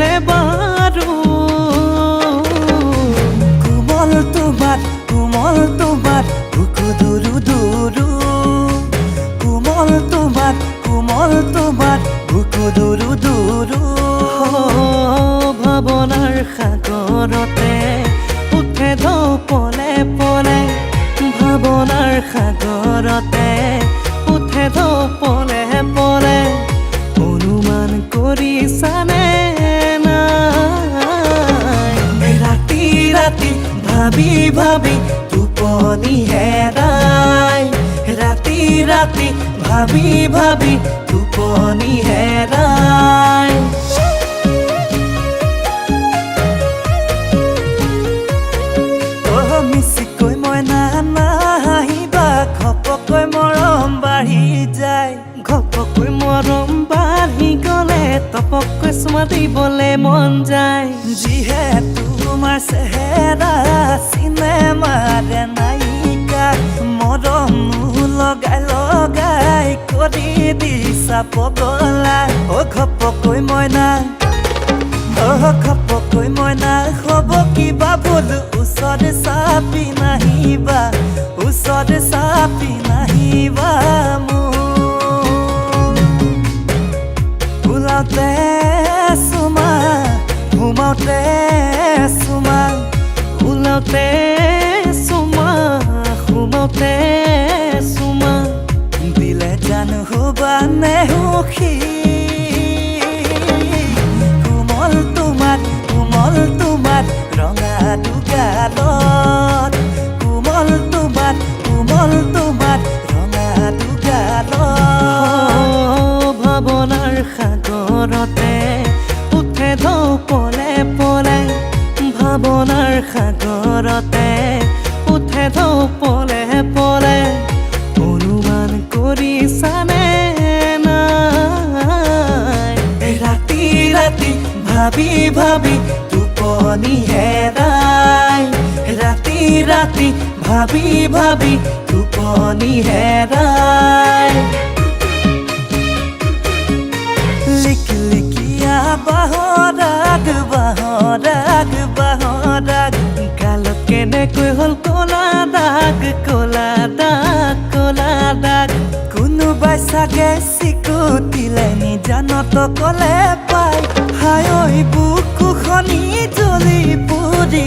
কেনে বাৰু কোমল তোমাৰ বুকু দুৰু দুৰু কোমল তোমাৰ বুকু দুৰু দুৰু ভাৱনাৰ সাগৰতে উঠে ঢৌ পলে পলে ভাৱনাৰ সাগৰতে উঠে ঢৌ পলে পলে অনুমান কৰিছানে নাই ৰাতি ৰাতি ভাবি ভাবি টোপনি হেৰাই ৰাতি ৰাতি ভাবি ভাবি টোপনি হেৰাই মিছিকৈ মইনা নাহিবা ঘপকৈ মৰম বাঢ়ি যায় ঘপকৈ মৰম বাঢ়ি গ'লে তপকৈ চুমা দিবলৈ মন যায় যিহেতু তোমাৰ চেহেৰা চিনেমাৰে নায়িকা মৰম লগাই লগাই কৰি দিছা পগলা ঘপকৈ মইনা ঘপকৈ মইনা হ'ব কিবা ভুল ওচৰত চাপি নাহিবা মোৰ ওলাওতে চুমা ঘুমাওতে চুমা ওলাওতে চুমা সোমাওতে চুমা দিলে জানো হবা নে সুখী কোমল তোমার ৰঙা দুগালত কোমল তোমাৰ ৰঙা দুগালত ভাৱনাৰ সাগৰতে উঠে ঢৌ পলে পলে ভাৱনাৰ সাগৰতে উঠে ঢৌ পলে পলে অনুমান কৰিছানে নাই ৰাতি ৰাতি ভাবি ভাবি টোপনি হেৰাই ৰাতি ৰাতি ভাবি ভাবি টোপনি হেৰাই লিকলিকিয়া বাহৰাগ গালত কেনেকৈ হ'ল ক'লা দাগ কোনোবাই চাগে চিকুটিলে নিজানত কলে পাই হাই বুকুখনি জ্বলি পুৰি